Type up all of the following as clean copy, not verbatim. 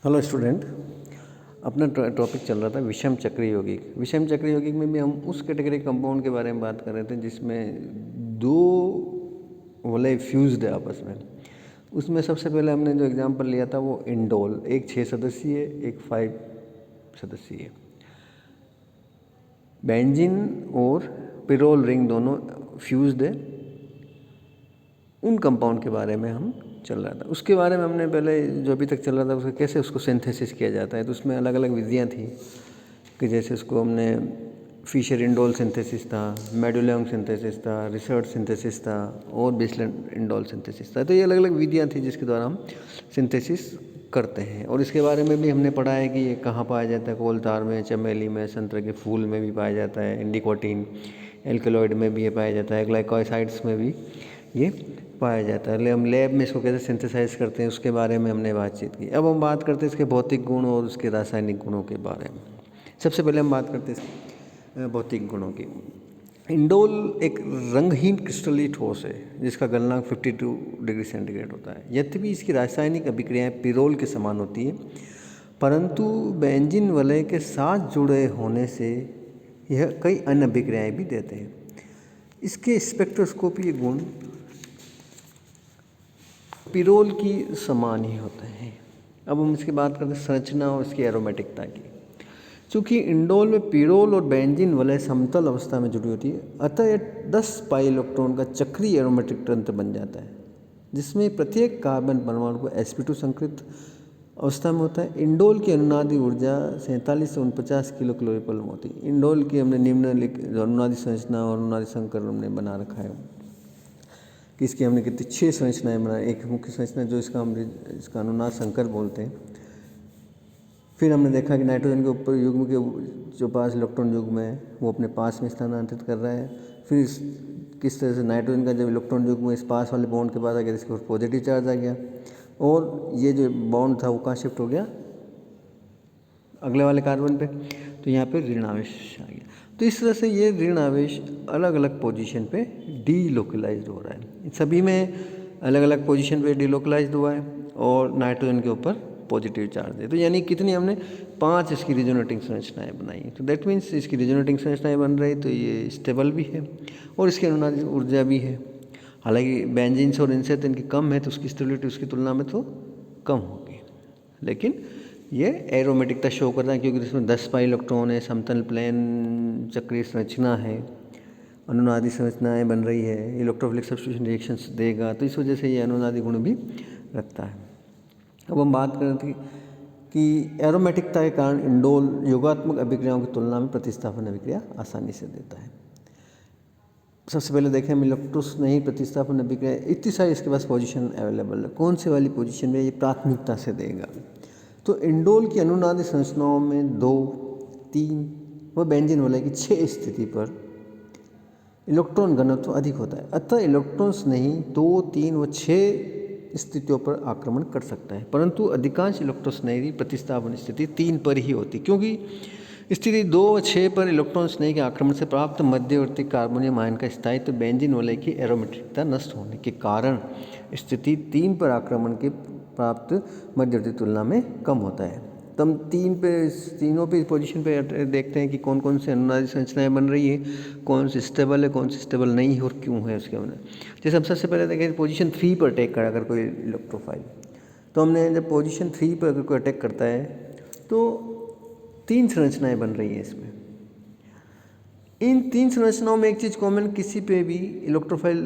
Hello student. अपना topic चल रहा था विषम चक्रीय यौगिक। विषम चक्रीय यौगिक में भी हम उस कैटेगरी कंपाउंड के बारे में बात कर रहे थे जिसमें दो वलय फ्यूज्ड है आपस में। उसमें सबसे पहले हमने जो एग्जांपल लिया था वो इंडोल, एक 6 सदस्यीय एक 5 सदस्यीय। बेंजीन और पिरोल रिंग दोनों फ्यूज्ड है, उन कंपाउंड के बारे में हम चल रहा था। उसके बारे में हमने पहले जो अभी तक चल रहा था उसका कैसे उसको सिंथेसिस किया जाता है, तो उसमें अलग अलग विधियाँ थी कि जैसे उसको हमने फिशर इंडोल सिंथेसिस था, मेडुलोंग सिंथेसिस था, रिसर्च सिंथेसिस था और बेसलैंड इंडोल सिंथेसिस था। तो ये अलग अलग विधियाँ थी जिसके द्वारा हम सिंथेसिस करते हैं। और इसके बारे में भी हमने पढ़ा है कि ये कहाँ पाया जाता है, कोलतार में, चमेली में, संतरे के फूल में भी पाया जाता है, इंडिकोटीन एल्कलॉइड में भी ये पाया जाता है, ग्लाइकोसाइड्स में भी ये पाया जाता है। हम लैब में इसको कैसे सिंथेसाइज करते हैं उसके बारे में हमने बातचीत की। अब हम बात करते हैं इसके भौतिक गुण और उसके रासायनिक गुणों के बारे में। सबसे पहले हम बात करते हैं इसके भौतिक गुणों की। इंडोल एक रंगहीन क्रिस्टलीय ठोस है जिसका गलनांक 52 डिग्री सेंटीग्रेड होता है। यद्यपि इसकी रासायनिक अभिक्रियाएं पिरोल के समान होती है, परंतु बेंजीन वलय के साथ जुड़े होने से यह कई अन्य अभिक्रियाएं भी देते हैं। इसके स्पेक्ट्रोस्कोपीय गुण पिरोल की समान ही होते हैं। अब हम इसकी बात करते हैं संरचना और इसकी एरोमेटिकता की। चूँकि इंडोल में पिरोल और बेंजीन वलय समतल अवस्था में जुड़ी होती है, अतः यह 10 पाई इलेक्ट्रॉन का चक्रीय एरोमेटिक तंत्र बन जाता है, जिसमें प्रत्येक कार्बन परमाणु को sp2 संकृत अवस्था में होता है। इंडोल की अनुनादी ऊर्जा 47 से 49 किलो कैलोरी होती है। इंडोल की हमने निम्नलिखित अनुनादी संरचना और अनुनादी संकर हमने बना रखा है कि इसकी हमने कितनी 6 संरचनाएं बनाई। एक मुख्य संरचना जो इसका अनुनाद संकर बोलते हैं। फिर हमने देखा कि नाइट्रोजन के ऊपर युग्म के जो 5 इलेक्ट्रॉन युग्म है वो अपने पास में स्थानांतरित कर रहा है। फिर किस तरह से नाइट्रोजन का जब इलेक्ट्रॉन युग्म इस पास वाले बॉन्ड के पास आ गया, इसके ऊपर पॉजिटिव चार्ज आ गया और ये जो बॉन्ड था वो कहाँ शिफ्ट हो गया, अगले वाले कार्बन पे, तो यहाँ पे ऋण आवेश आ गया। तो इस तरह से ये ऋण आवेश अलग अलग पोजीशन पे डीलोकलाइज्ड हो रहा है। सभी में अलग अलग पोजीशन पे डीलोकलाइज्ड हुआ है और नाइट्रोजन के ऊपर पॉजिटिव चार्ज है। तो यानी कितनी हमने 5 इसकी रिजोनेटिंग संरचनाएं बनाई। तो दैट मीन्स इसकी रिजोनेटिंग संरचनाएं बन रही तो ये स्टेबल भी है और इसकी अनुनादी ऊर्जा भी है। हालांकि बेंजीन और इनसे तो इनकी कम है, तो उसकी स्टेबिलिटी उसकी तुलना में तो कम होगी, लेकिन ये एरोमेटिकता शो कर रहा है क्योंकि इसमें 10 पाई इलेक्ट्रॉन है, समतल प्लेन चक्रीय संरचना है, अनुनादी संरचनाएं बन रही है, इलेक्ट्रोफिलिक सब्स्टिट्यूशन रिएक्शंस देगा, तो इस वजह से ये अनुनादी गुण भी रखता है। अब हम बात कर रहे थे कि एरोमेटिकता के कारण इंडोल योगात्मक अभिक्रियाओं की तुलना में प्रतिस्थापन अभिक्रिया आसानी से देता है। सबसे पहले देखें हम इलेक्ट्रोस नहीं प्रतिस्थापन अभिक्रिया, इतनी सारी इसके पास पोजीशन अवेलेबल है, कौन से वाली पोजीशन में ये प्राथमिकता से देगा। तो इंडोल की अनुनादी संरचनाओं में 2, 3 व बेंजीन वलय की 6 स्थिति पर इलेक्ट्रॉन घनत्व अधिक होता है। अतः इलेक्ट्रॉन्स नहीं 2, 3 व 6 स्थितियों पर आक्रमण कर सकता है, परंतु अधिकांश इलेक्ट्रोस्नेही प्रतिस्थापन स्थिति 3 पर ही होती, क्योंकि स्थिति 2 व 6 पर इलेक्ट्रॉन स्नेह के आक्रमण से प्राप्त मध्यवर्ती कार्बोनियम आयन का स्थायित्व बेंजीन वलय की एरोमेटिकता नष्ट होने के कारण स्थिति 3 पर आक्रमण के प्राप्त मध्यवर्ती तुलना में कम होता है। तो हम तीनों पे पोजीशन पे देखते हैं कि कौन कौन से अनुनादी संरचनाएं बन रही है, कौन सी स्टेबल है, कौन सी स्टेबल नहीं है और क्यों है उसके अंदर। जैसे हम सबसे पहले देखें पोजीशन 3 पर अटैक करा अगर कोई इलेक्ट्रोफाइल, तो हमने जब पोजीशन 3 पर अगर कोई अटैक करता है तो 3 संरचनाएं बन रही है इसमें। इन 3 संरचनाओं में एक चीज़ कॉमन, किसी पे भी इलेक्ट्रोफाइल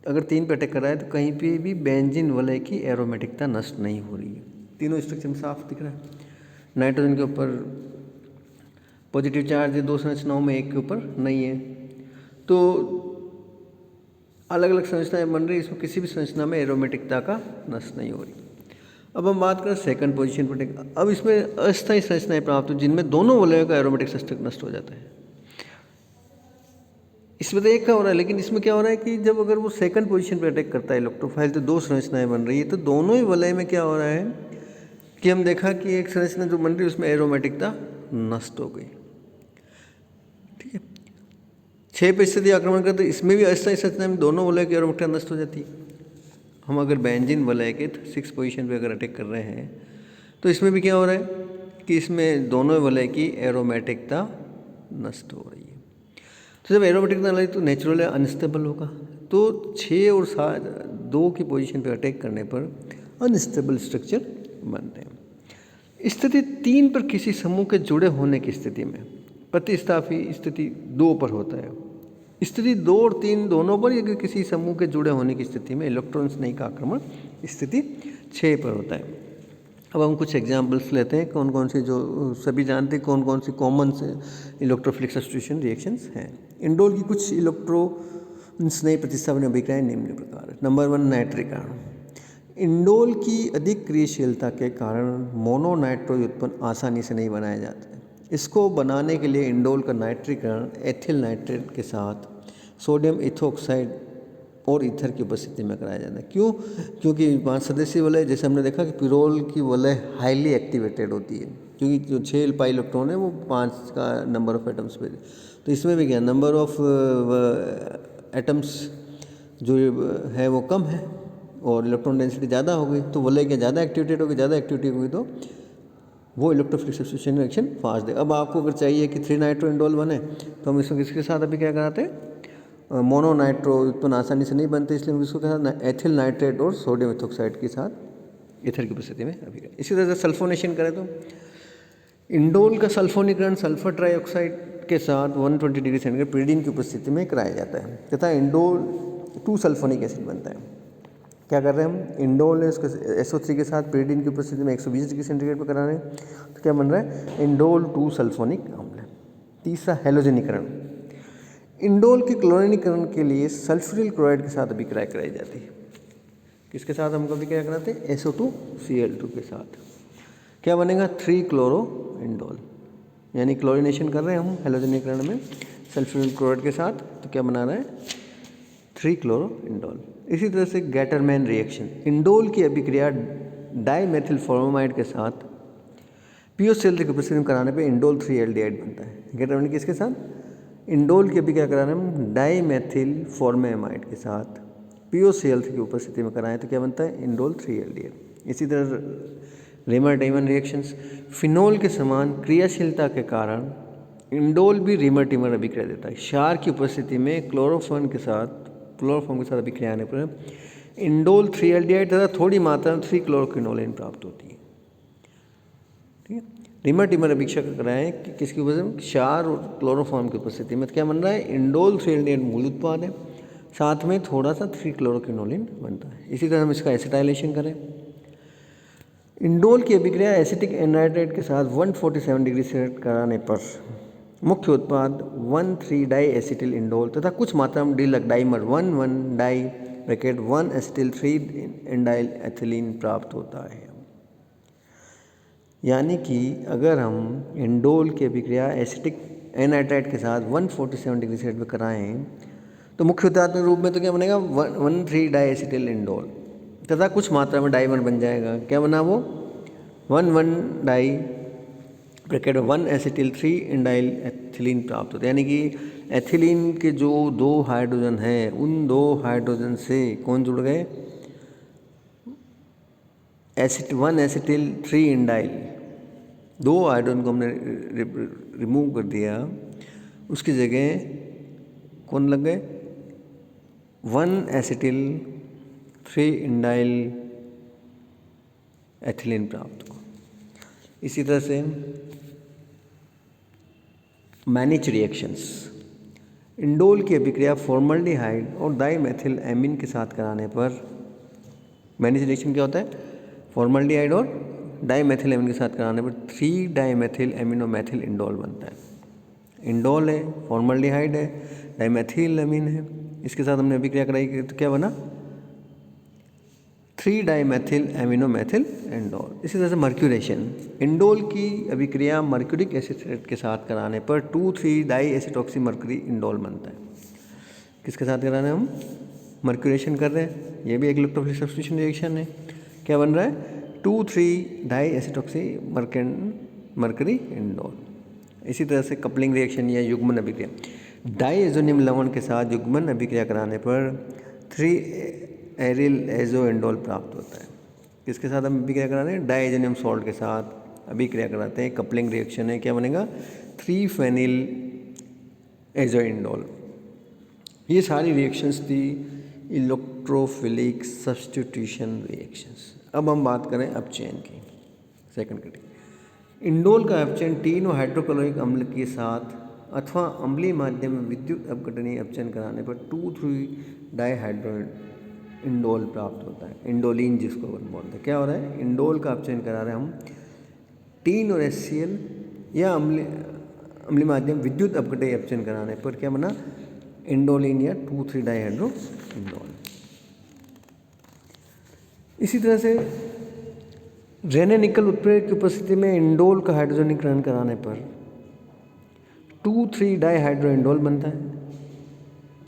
अगर 3 पे अटैक कर रहा है तो कहीं पे भी बेंजीन वलय की एरोमेटिकता नष्ट नहीं हो रही है। तीनों स्ट्रक्चर में साफ दिख रहा है। नाइट्रोजन के ऊपर पॉजिटिव चार्ज है 2 संरचनाओं में, एक के ऊपर नहीं है। तो अलग अलग संरचनाएं बन रही है, इसमें किसी भी संरचना में एरोमेटिकता का नष्ट नहीं हो रही। अब हम बात करें सेकंड पोजीशन पर। अब इसमें अस्थायी संरचनाएं प्राप्त हो जिनमें दोनों वलयों का एरोमेटिक स्ट्रक्चर नष्ट हो जाता है। इसमें तो एक का हो रहा है, लेकिन इसमें क्या हो रहा है कि जब अगर वो सेकंड पोजीशन पे अटैक करता है इलेक्ट्रोफाइल तो 2 संरचनाएं बन रही है, तो दोनों ही वलय में क्या हो रहा है कि हम देखा कि एक संरचना जो बन रही है उसमें एरोमेटिकता नष्ट हो गई। ठीक है, 6% आक्रमण करते इसमें भी अस्थायी संरचना में दोनों वलय की एरोमेटिकता नष्ट हो जाती है। हम अगर बेंजीन वलय के 6 पोजीशन पे अगर अटैक कर रहे हैं तो इसमें भी क्या हो रहा है कि इसमें दोनों वलय की एरोमेटिकता नष्ट हो रही है। तो जब एरोमेटिकता नहीं तो नेचुरल अनस्टेबल होगा। तो 6 और 7 2 की पोजीशन पे अटैक करने पर अनस्टेबल स्ट्रक्चर बनते हैं। स्थिति 3 पर किसी समूह के जुड़े होने की स्थिति में प्रतिस्थापी स्थिति 2 पर होता है। स्थिति 2 और 3 दोनों पर यदि किसी समूह के जुड़े होने की स्थिति में इलेक्ट्रॉन्स नहीं का आक्रमण स्थिति 6 पर होता है। अब हम कुछ एग्जांपल्स लेते हैं कौन कौन सी, जो सभी जानते हैं कौन कौन सी कॉमन से इलेक्ट्रोफिलिक सब्स्टिट्यूशन रिएक्शंस हैं। इंडोल की कुछ इलेक्ट्रॉन्स नई प्रतिस्थापन अभिक्रियाएं निम्न प्रकार है। नंबर 1 नाइट्रीकरण। इंडोल की अधिक क्रियाशीलता के कारण मोनोनाइट्रो उत्पन्न आसानी से नहीं बनाया जाता है। इसको बनाने के लिए इंडोल का नाइट्रीकरण एथिल नाइट्रेट के साथ सोडियम इथोक्साइड और ईथर की उपस्थिति में कराया जाता है। क्यों? क्योंकि 5 सदस्यीय वलय, जैसे हमने देखा कि पिरोल की वलय हाईली एक्टिवेटेड होती है, क्योंकि जो 6 पाई इलेक्ट्रॉन है वो 5 का नंबर ऑफ एटम्स पे। तो इसमें भी क्या नंबर ऑफ एटम्स जो है वो कम है और इलेक्ट्रॉन डेंसिटी ज़्यादा हो गई, तो वलय क्या ज़्यादा एक्टिवेटेड होगी, ज़्यादा एक्टिविटी होगी तो वो इलेक्ट्रोफिलिक सब्स्टिट्यूशन रिएक्शन फास्ट दे। अब आपको अगर चाहिए कि 3 नाइट्रो इंडोल बने तो हम इसमें किसके साथ अभी क्या कराते हैं, मोनोनाइट्रो उत्पन्न आसानी से नहीं बनते, इसलिए हम इसको क्या एथिल नाइट्रेट और सोडियम इथोक्साइड के साथ ईथर की उपस्थिति में अभी। इसी तरह से सल्फोनेशन करें तो इंडोल का सल्फोनीकरण सल्फर ट्राइऑक्साइड के साथ 120 डिग्री सेंटीग्रेड pyridine की उपस्थिति में कराया जाता है तथा इंडोल 2 सल्फोनिक एसिड बनता है। क्या कर रहे हैं हम, इंडोल है उसके SO3 के साथ pyridine की उपस्थिति में 120 डिग्री सेंटीग्रेड पर करा रहे हैं, तो क्या बन रहा है, इंडोल 2 सल्फोनिक अम्ल। तीसरा हैलोजनीकरण। इंडोल के क्लोरीनीकरण के लिए सल्फ्यूरिल क्लोराइड के साथ अभिक्रिया कराई जाती है। किसके साथ हम अभिक्रिया कराते हैं, SO2Cl2 के साथ। क्या बनेगा, 3 क्लोरो इंडोल, यानी क्लोरीनेशन कर रहे हैं हम हैलोजनीकरण में सल्फ्यूरिल क्लोराइड के साथ, तो क्या बना रहा है, 3 क्लोरो इंडोल। इसी तरह से गैटरमैन रिएक्शन। इंडोल की अभिक्रिया डाईमेथिल फॉर्मामाइड के साथ POCl3 की उपस्थिति में कराने पर इंडोल 3 एल्डिहाइड बनता है। गैटरमैन किसके साथ, इंडोल की अभिक्रिया करा रहे हैं हम डाईमेथिल फॉर्मेमाइड के साथ POCl3 की उपस्थिति में कराएं तो क्या बनता है, इंडोल 3 एल्डिहाइड। इसी तरह रीमर डाइमर रिएक्शंस। फिनोल के समान क्रियाशीलता के कारण इंडोल भी रीमर टीमर अभिक्रिया देता है। क्षार की उपस्थिति में क्लोरोफॉर्म के साथ अभिक्रिया आने पर इंडोल 3 एल्डिहाइड तथा थोड़ी मात्रा में 3 क्लोरोक्विनोलिन प्राप्त होती है। ठीक है, रीमर टीमर अभिक्रिया कराएं कि किसकी वजह से, क्षार और क्लोरोफॉर्म की उपस्थिति में, तो क्या बन रहा है, इंडोल 3 एल्डिहाइड मूल उत्पाद है, साथ में थोड़ा सा 3 क्लोरोक्विनोलिन बनता है। इसी तरह हम इसका एसिटाइलेशन करें। इंडोल की अभिक्रिया एसिटिक एनहाइड्राइड के साथ 147 डिग्री सेंटीग्रेड कराने पर मुख्य उत्पाद 1,3 डाई एसिटिल इंडोल तथा कुछ मात्रा में dimer 1,1 di bracket 1 acetyl 3 indyl ethylene प्राप्त होता है। यानी कि अगर हम इंडोल की अभिक्रिया एसिटिक एनहाइड्राइड के साथ 147 डिग्री सेंटीग्रेड पर कराएं तो मुख्य उत्पाद रूप में तो क्या बनेगा, 1,3 डाई एसिटिल इंडोल तथा कुछ मात्रा में डाइमर बन जाएगा। क्या बना वो, 1,1 di bracket 1 acetyl 3 indyl ethylene प्राप्त होता है। यानी कि एथिलीन के जो 2 हाइड्रोजन हैं उन 2 हाइड्रोजन से कौन जुड़ गए, 1 एसिटिल 3 इंडाइल, 2 हाइड्रोजन को हमने रिमूव कर दिया, उसकी जगह कौन लग गए, 1 एसिटिल 3 इंडाइल एथिलीन प्राप्त हो। इसी तरह से मैनिच रिएक्शंस। इंडोल की अभिक्रिया फॉर्मल्डिहाइड और डाइमेथिल एमीन के साथ कराने पर, मैनिच रिएक्शन क्या होता है, फॉर्मल्डिहाइड और डाइमेथिल एमीन के साथ कराने पर 3 डाइमेथिल एमिनोमेथिल इंडोल बनता है। इंडोल है, फॉर्मल्डिहाइड है, डाइमेथिल एमीन है, इसके साथ हमने अभिक्रिया कराई तो क्या बना, 3 डाइमेथिल एमिनोमेथिल इंडोल। इसी तरह से मर्क्यूरेशन। इंडोल की अभिक्रिया मर्क्यूरिक एसिड के साथ कराने पर 2,3 डाई एसिटॉक्सी मर्क्यूरी इंडोल बनता है। किसके साथ करा रहे हैं हम, मर्क्यूरेशन कर रहे हैं, ये भी एक इलेक्ट्रोफिलिक सब्स्टिट्यूशन रिएक्शन है। क्या बन रहा है, 2,3 डाई एसिटॉक्सी मर्क्यूरी इंडोल। इसी तरह से कपलिंग रिएक्शन या युग्मन अभिक्रिया। डाईएजोनियम लवण के साथ युग्मन अभिक्रिया कराने पर 3 एरिल एजो इंडोल प्राप्त होता है। किसके साथ हम अभिक्रिया करा रहे हैं? डाइजेनियम सॉल्ट के साथ अभिक्रिया कराते हैं, कपलिंग रिएक्शन है, क्या बनेगा? 3-फेनिल एजोइंडोल। ये सारी रिएक्शंस थी इलेक्ट्रोफिलिक सब्स्टिट्यूशन रिएक्शंस। अब हम बात करें अपचयन की, सेकंड कैटेगरी। इंडोल का अपचयन तीनों हाइड्रोक्लोरिक अम्ल के साथ अथवा अम्लीय माध्यम में विद्युत अपघटनीय अपचयन कराने पर 2,3-डाइहाइड्रो इंडोल प्राप्त होता है, इंडोलिन जिसको बोलते हैं। क्या हो रहा है? इंडोल का अपचयन करा रहे हैं हम, टीन और HCl या अम्लीय माध्यम विद्युत अपघटनीय अपचयन कराने पर क्या बना? इंडोलिन या 2,3-डाइहाइड्रो इंडोल। इसी तरह से रेने निकल उत्प्रेरक की उपस्थिति में इंडोल का हाइड्रोजनीकरण कराने पर 2,3-डाइहाइड्रो इंडोल बनता है,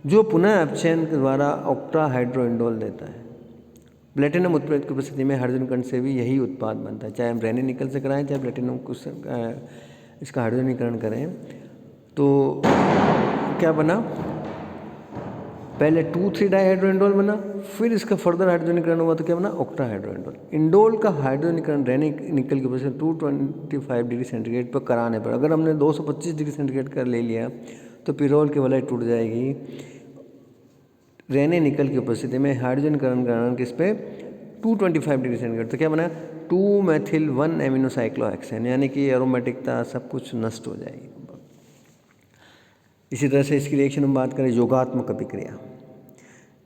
जो पुनः अपचयन के द्वारा ऑक्टाहाइड्रो इंडोल देता है। प्लेटिनम उत्प्रेरक की उपस्थिति में हाइड्रोजनीकरण से भी यही उत्पाद बनता है, चाहे हम रेने निकल से कराएं चाहे प्लेटिनम को इसका हाइड्रोजनीकरण करें। तो क्या बना? पहले 2,3-डाइहाइड्रो इंडोल बना, फिर इसका फर्दर हाइड्रोजनीकरण हुआ तो क्या बना? ऑक्टाहाइड्रो इंडोल। इंडोल का हाइड्रोजनीकरण रेने निकल की वजह से 225 डिग्री सेंटीग्रेड पर कराने पर, अगर हमने 225 डिग्री सेंटीग्रेड कर ले लिया तो पिरोल की वलय टूट जाएगी। रेने निकल की उपस्थिति में हाइड्रोजनीकरण कराना किस पे? 225 डिग्री सेंटीग्रेड। तो क्या बना? 2-मेथिल-1 एमिनोसाइक्लोहेक्सेन, यानी कि एरोमेटिकता सब कुछ नष्ट हो जाएगी। इसी तरह से इसकी रिएक्शन हम बात करें योगात्मक अभिक्रिया।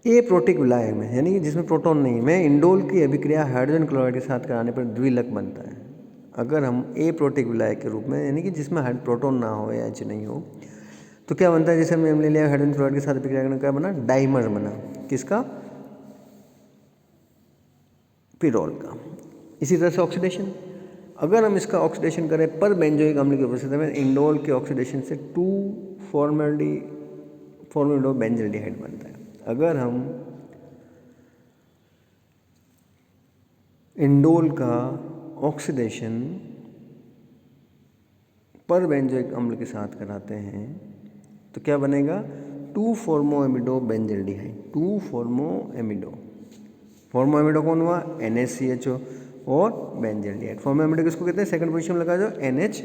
एप्रोटिक विलायक में, यानी कि जिसमें प्रोटॉन नहीं, में इंडोल की अभिक्रिया हाइड्रोजन क्लोराइड के साथ कराने पर द्विलक बनता है। अगर हम एप्रोटिक विलायक के रूप में, यानी कि जिसमें प्रोटॉन ना हो या H नहीं हो, तो क्या बनता है? जैसे हमने ले लिया हाइड्रोजन क्लोराइड के साथ अभिक्रिया करने, क्या बना? डाइमर बना। किसका? पिरोल का। इसी तरह से ऑक्सीडेशन, अगर हम इसका ऑक्सीडेशन करें पर बेंजोइक अम्ल की उपस्थिति में, इंडोल के ऑक्सीडेशन से 2-फॉर्मल्डिहाइड बनता है। अगर हम इंडोल का ऑक्सीडेशन पर बेंजोइक अम्ल के साथ कराते हैं तो क्या बनेगा? 2-फॉर्मोएमिडो बेंजिल्डिहाइड, 2-फॉर्मोएमिडो। फॉर्मोएमिडो कौन हुआ? NaCHO और बेंजिल्डिहाइड। फॉर्मोएमिडो किसको कहते हैं? सेकंड पोजीशन में लगा जो NaCH।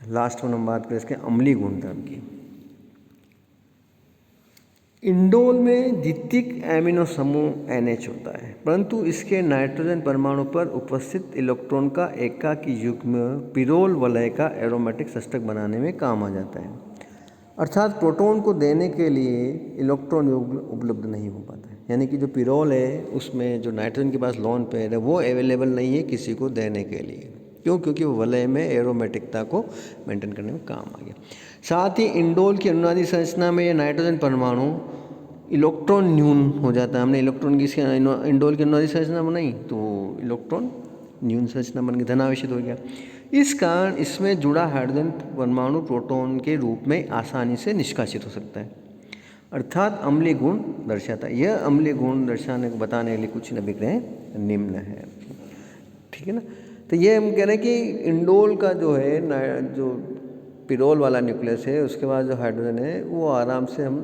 लास्ट में हम बात करें इसके अम्लीय गुणधर्म की। इंडोल में द्वितीयक एमिनो समूह NH होता है, परंतु इसके नाइट्रोजन परमाणु पर उपस्थित इलेक्ट्रॉन का एकाकी युग्म पिरोल वलय का एरोमेटिक षष्ठक बनाने में काम आ जाता है। अर्थात प्रोटॉन को देने के लिए इलेक्ट्रॉन युग्म उपलब्ध नहीं हो पाता है, यानी कि जो पिरोल है उसमें जो नाइट्रोजन के पास लोन पेयर है वो अवेलेबल नहीं है किसी को देने के लिए। क्यों? क्योंकि वो वलय में एरोमेटिकता को मेंटेन करने में काम आ गया। साथ ही इंडोल की अनुनादी संरचना में ये नाइट्रोजन परमाणु इलेक्ट्रॉन न्यून हो जाता है। हमने इलेक्ट्रॉन की इंडोल की अनुनादी संरचना बनाई तो इलेक्ट्रॉन न्यून संरचना बन गई, धनावेशित हो गया। इस कारण इसमें जुड़ा हाइड्रोजन परमाणु प्रोटॉन के रूप में आसानी से निष्कासित हो सकता है, अर्थात अम्लीय गुण दर्शाता है। यह अम्लीय गुण दर्शाने को बताने के लिए कुछ अभिक्रियाएं निम्न है। ठीक है ना? तो ये हम कह रहे हैं कि इंडोल का जो है जो पिरोल वाला न्यूक्लियस है उसके बाद जो हाइड्रोजन है वो आराम से हम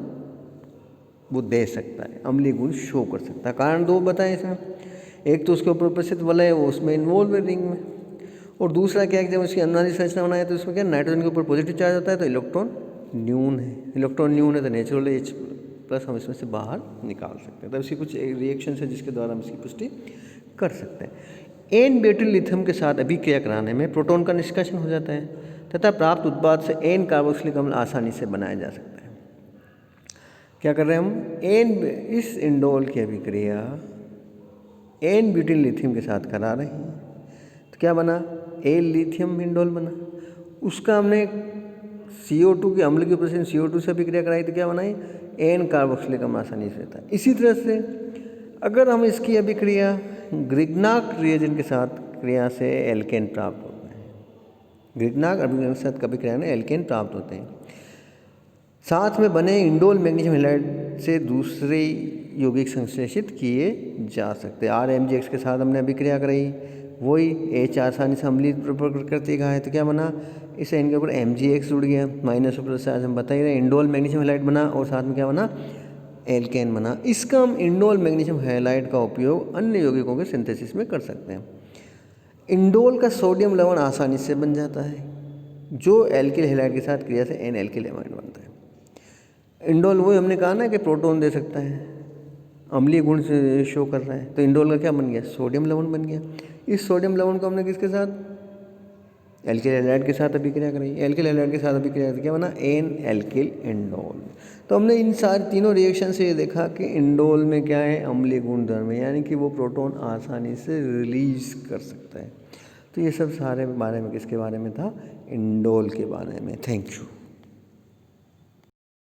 वो दे सकता है, अम्लीय गुण शो कर सकता है। कारण दो बताएं इसमें, एक तो उसके ऊपर उपस्थित वलय है वो उसमें इन्वॉल्व है रिंग में, और दूसरा क्या है कि जब उसकी अनुनादी संरचना बनाए तो उसमें क्या नाइट्रोजन के ऊपर पॉजिटिव चार्ज होता है तो इलेक्ट्रॉन न्यून है। इलेक्ट्रॉन न्यून है तो नेचुरली H+ हम इसमें से बाहर निकाल सकते हैं। तो इसकी कुछ रिएक्शन है जिसके द्वारा हम इसकी पुष्टि कर सकते हैं। N-ब्यूटिल लिथियम के साथ अभिक्रिया कराने में प्रोटॉन का निष्कासन हो जाता है तथा प्राप्त उत्पाद से N-कार्बोक्सिलिक अम्ल आसानी से बनाया जा सकता है। क्या कर रहे हैं हम? इस इंडोल की अभिक्रिया N-ब्यूटिल लिथियम के साथ करा रहे हैं तो क्या बना? लिथियम इंडोल बना। उसका हमने CO2 के अम्ल की उपस्थिति CO2 से अभिक्रिया कराई तो क्या बनाई? N-कार्बोक्सिलिक अम्ल आसानी से रहता है। इसी तरह से अगर हम इसकी अभिक्रिया ग्रिग्नाक रिएजेंट के साथ क्रिया से एल्केन प्राप्त होते हैं, ग्रिग्नाक अभिक्रिया के साथ अभिक्रिया में एल्केन प्राप्त होते हैं। साथ में बने इंडोल मैग्नीशियम हैलाइड से दूसरे यौगिक संश्लेषित किए जा सकते हैं। RMgX के साथ हमने अभिक्रिया कराई, वही H आसानी से अम्लीय प्रकृति का है तो क्या बना? इसे इनके ऊपर MgX जुड़ गया, माइनस और प्लस से आज हम बता ही रहे। इंडोल मैग्नीशियम हैलाइड बना और साथ में क्या बना? एल्केन बना। इसका हम इंडोल मैग्नीशियम हैलाइड का उपयोग अन्य यौगिकों के सिंथेसिस में कर सकते हैं। इंडोल का सोडियम लवण आसानी से बन जाता है, जो एल्किल हैलाइड के साथ क्रिया से एन एल्किल एमाइड बनता है। इंडोल वही हमने कहा ना कि प्रोटॉन दे सकता है, अम्लीय गुण से शो कर रहा है, तो इंडोल का क्या बन गया, सोडियम लवण बन गया। इस सोडियम लवण को हमने किसके साथ, एल्किल हैलाइड के साथ अभिक्रिया कराई, एल्किल हैलाइड के साथ अभिक्रिया क्या बना, एन एल्किल इंडोल। तो हमने इन सारे तीनों रिएक्शन से ये देखा कि इंडोल में क्या है, अम्लीय गुणधर्म है, यानी कि वो प्रोटॉन आसानी से रिलीज कर सकता है। तो ये सब सारे बारे में किसके बारे में था, इंडोल के बारे में। Thank you.